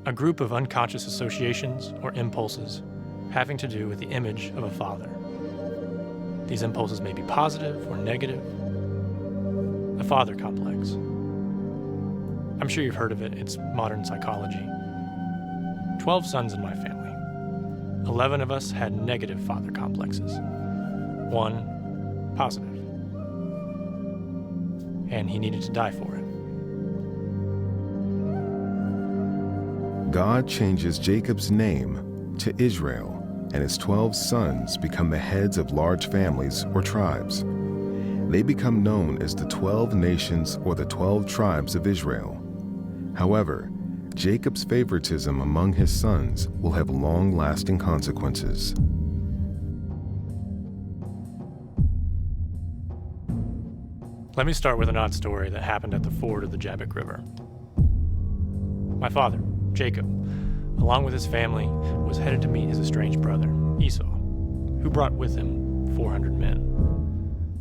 a group of unconscious associations or impulses having to do with the image of a father. These impulses may be positive or negative. A father complex. I'm sure you've heard of it. It's modern psychology. 12 sons in my family. 11 of us had negative father complexes. 1 positive. And he needed to die for it. God changes Jacob's name to Israel, and his 12 sons become the heads of large families or tribes. They become known as the 12 nations or the 12 tribes of Israel. However, Jacob's favoritism among his sons will have long-lasting consequences. Let me start with an odd story that happened at the ford of the Jabbok River. My father, Jacob, along with his family, was headed to meet his estranged brother, Esau, who brought with him 400 men.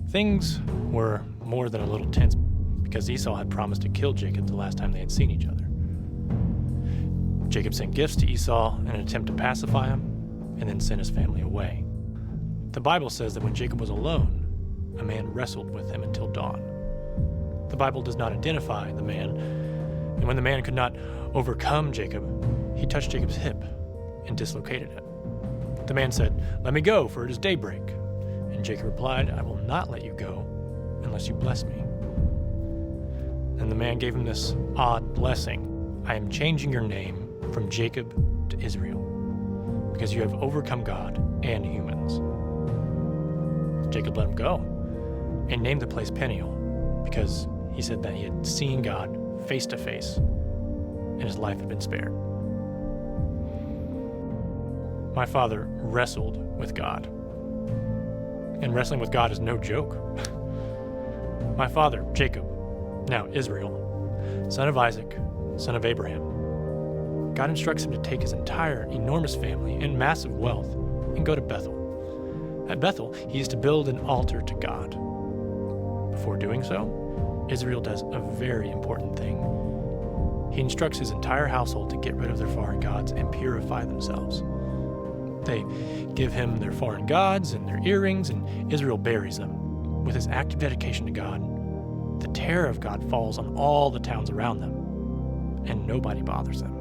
Things were more than a little tense because Esau had promised to kill Jacob the last time they had seen each other. Jacob sent gifts to Esau in an attempt to pacify him and then sent his family away. The Bible says that when Jacob was alone, a man wrestled with him until dawn. The Bible does not identify the man, and when the man could not overcome Jacob, he touched Jacob's hip and dislocated it. The man said, "Let me go, for it is daybreak." And Jacob replied, "I will not let you go unless you bless me." And the man gave him this odd blessing. "I am changing your name from Jacob to Israel, because you have overcome God and humans." Jacob let him go and named the place Peniel, because he said that he had seen God face to face and his life had been spared. My father wrestled with God. And wrestling with God is no joke. My father, Jacob, now Israel, son of Isaac, son of Abraham, God instructs him to take his entire enormous family and massive wealth and go to Bethel. At Bethel, he is to build an altar to God. Before doing so, Israel does a very important thing. He instructs his entire household to get rid of their foreign gods and purify themselves. They give him their foreign gods and their earrings, and Israel buries them. With his active dedication to God, the terror of God falls on all the towns around them, and nobody bothers them.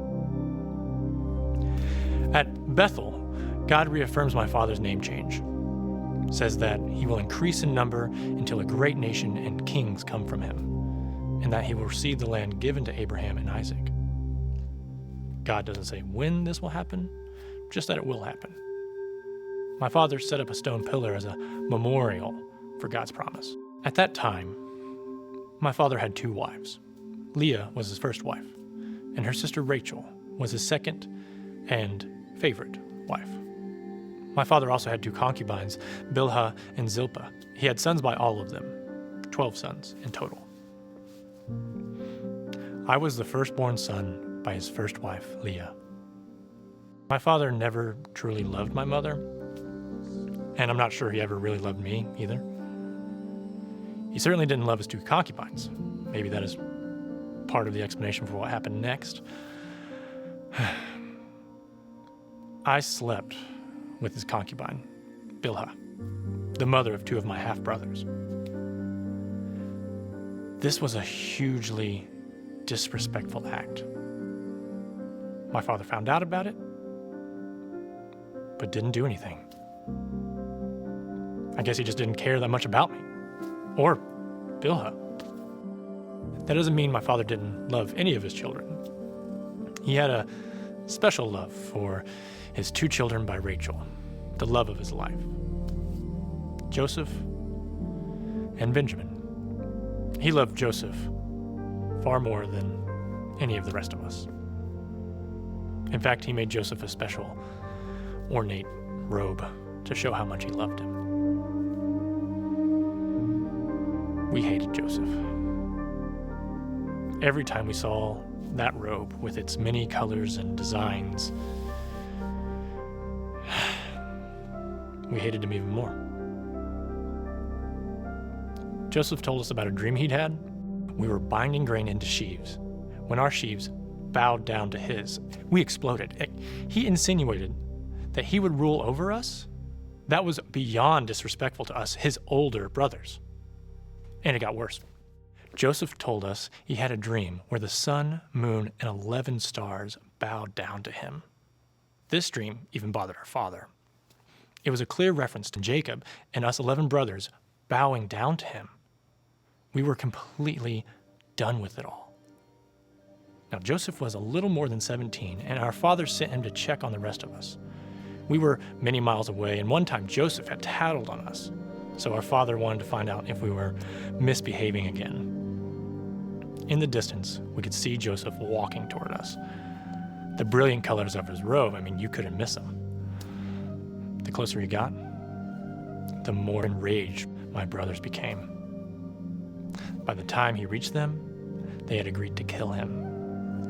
At Bethel, God reaffirms my father's name change. Says that he will increase in number until a great nation and kings come from him, and that he will receive the land given to Abraham and Isaac. God doesn't say when this will happen, just that it will happen. My father set up a stone pillar as a memorial for God's promise. At that time, my father had 2 wives. Leah was his first wife, and her sister Rachel was his second and favorite wife. My father also had 2 concubines, Bilhah and Zilpah. He had sons by all of them, 12 sons in total. I was the firstborn son by his first wife, Leah. My father never truly loved my mother, and I'm not sure he ever really loved me either. He certainly didn't love his 2 concubines. Maybe that is part of the explanation for what happened next. I slept with his concubine, Bilhah, the mother of 2 of my half-brothers. This was a hugely disrespectful act. My father found out about it, but didn't do anything. I guess he just didn't care that much about me, or Bilhah. That doesn't mean my father didn't love any of his children. He had a special love for his 2 children by Rachel, the love of his life, Joseph and Benjamin. He loved Joseph far more than any of the rest of us. In fact, he made Joseph a special, ornate robe to show how much he loved him. We hated Joseph. Every time we saw that robe with its many colors and designs, we hated him even more. Joseph told us about a dream he'd had. We were binding grain into sheaves when our sheaves bowed down to his. We exploded. He insinuated that he would rule over us. That was beyond disrespectful to us, his older brothers. And it got worse. Joseph told us he had a dream where the sun, moon, and 11 stars bowed down to him. This dream even bothered our father. It was a clear reference to Jacob and us 11 brothers bowing down to him. We were completely done with it all. Now, Joseph was a little more than 17, and our father sent him to check on the rest of us. We were many miles away, and one time Joseph had tattled on us, so our father wanted to find out if we were misbehaving again. In the distance, we could see Joseph walking toward us. The brilliant colors of his robe, you couldn't miss him. The closer he got, the more enraged my brothers became. By the time he reached them, they had agreed to kill him,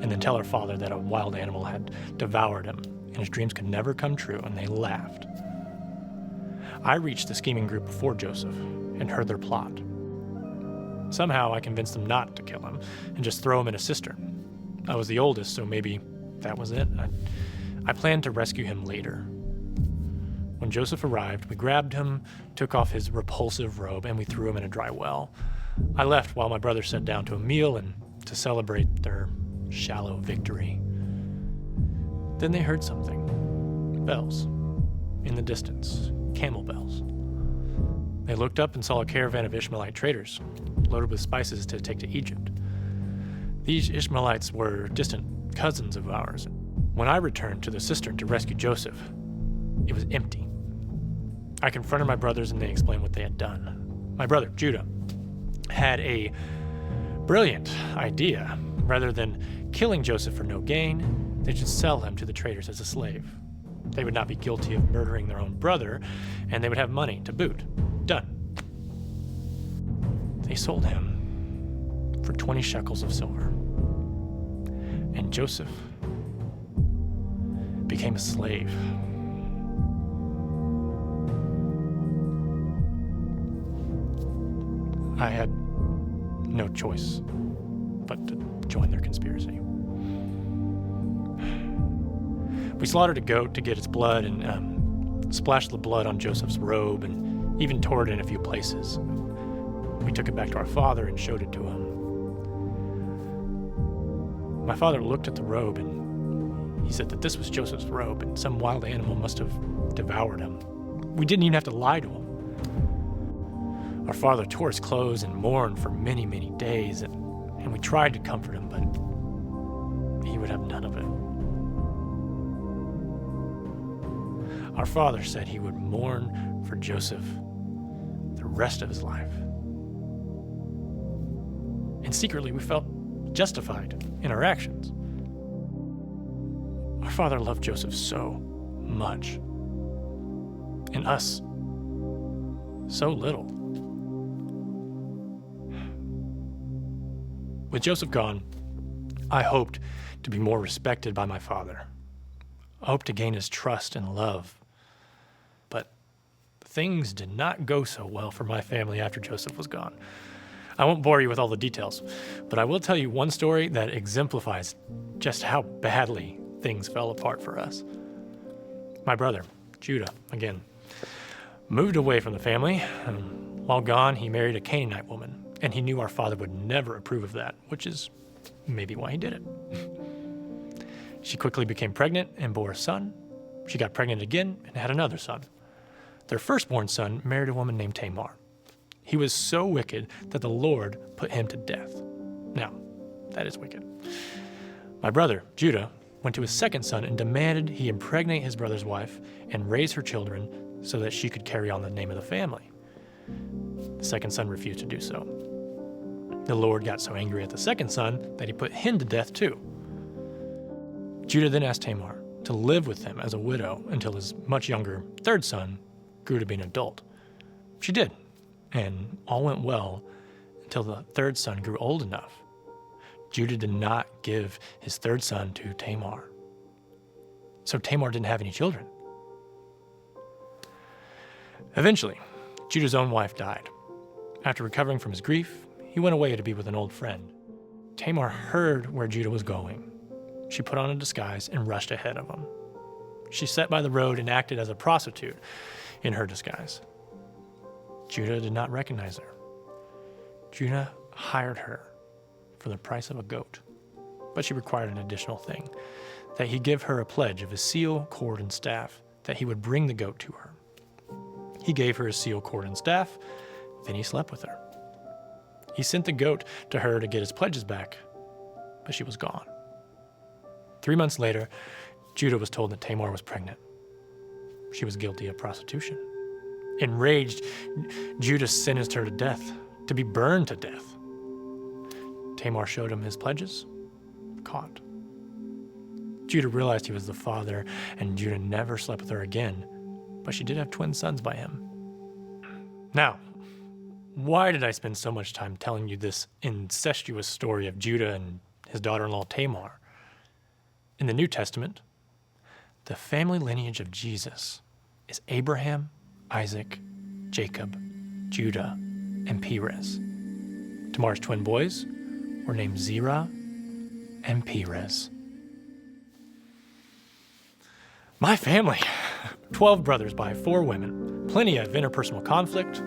and then tell our father that a wild animal had devoured him, and his dreams could never come true, and they laughed. I reached the scheming group before Joseph and heard their plot. Somehow I convinced them not to kill him and just throw him in a cistern. I was the oldest, so maybe that was it. I planned to rescue him later. When Joseph arrived, we grabbed him, took off his repulsive robe, and we threw him in a dry well. I left while my brothers sat down to a meal and to celebrate their shallow victory. Then they heard something. Bells. In the distance. Camel bells. They looked up and saw a caravan of Ishmaelite traders, loaded with spices to take to Egypt. These Ishmaelites were distant cousins of ours. When I returned to the cistern to rescue Joseph, it was empty. I confronted my brothers and they explained what they had done. My brother, Judah, had a brilliant idea. Rather than killing Joseph for no gain, they should sell him to the traders as a slave. They would not be guilty of murdering their own brother, and they would have money to boot. Done. They sold him for 20 shekels of silver. And Joseph became a slave. I had no choice but to join their conspiracy. We slaughtered a goat to get its blood and splashed the blood on Joseph's robe and even tore it in a few places. We took it back to our father and showed it to him. My father looked at the robe and he said that this was Joseph's robe and some wild animal must have devoured him. We didn't even have to lie to him. Our father tore his clothes and mourned for many, many days, and we tried to comfort him, but he would have none of it. Our father said he would mourn for Joseph the rest of his life. And secretly, we felt justified in our actions. Our father loved Joseph so much, and us so little. With Joseph gone, I hoped to be more respected by my father. I hoped to gain his trust and love. But things did not go so well for my family after Joseph was gone. I won't bore you with all the details, but I will tell you one story that exemplifies just how badly things fell apart for us. My brother, Judah, again, moved away from the family. While gone, he married a Canaanite woman. And he knew our father would never approve of that, which is maybe why he did it. She quickly became pregnant and bore a son. She got pregnant again and had another son. Their firstborn son married a woman named Tamar. He was so wicked that the Lord put him to death. Now, that is wicked. My brother, Judah, went to his second son and demanded he impregnate his brother's wife and raise her children so that she could carry on the name of the family. The second son refused to do so. The Lord got so angry at the second son that he put him to death too. Judah then asked Tamar to live with him as a widow until his much younger third son grew to be an adult. She did, and all went well until the third son grew old enough. Judah did not give his third son to Tamar. So Tamar didn't have any children. Eventually, Judah's own wife died. After recovering from his grief, he went away to be with an old friend. Tamar heard where Judah was going, she put on a disguise and rushed ahead of him. She sat by the road and acted as a prostitute in her disguise. Judah did not recognize her. Judah hired her for the price of a goat, but she required an additional thing, that he give her a pledge of his seal, cord, and staff, that he would bring the goat to her. He gave her his seal, cord, and staff, then he slept with her. He sent the goat to her to get his pledges back, but she was gone. 3 months later, Judah was told that Tamar was pregnant. She was guilty of prostitution. Enraged, Judah sentenced her to death, to be burned to death. Tamar showed him his pledges, caught. Judah realized he was the father, and Judah never slept with her again, but she did have twin sons by him. Now, why did I spend so much time telling you this incestuous story of Judah and his daughter-in-law Tamar? In the New Testament, the family lineage of Jesus is Abraham, Isaac, Jacob, Judah, and Perez. Tamar's twin boys were named Zerah and Perez. My family, 12 brothers by 4 women, plenty of interpersonal conflict,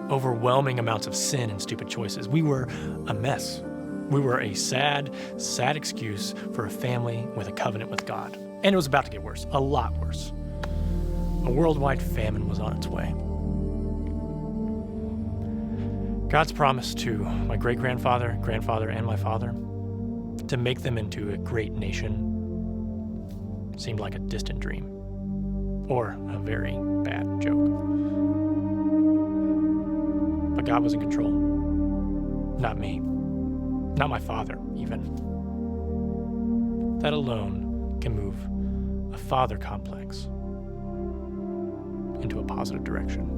overwhelming amounts of sin and stupid choices. We were a mess. We were a sad, sad excuse for a family with a covenant with God. And it was about to get worse, a lot worse. A worldwide famine was on its way. God's promise to my great-grandfather, grandfather, and my father to make them into a great nation seemed like a distant dream, or a very bad joke. But God was in control. Not me. Not my father, even. That alone can move a father complex into a positive direction.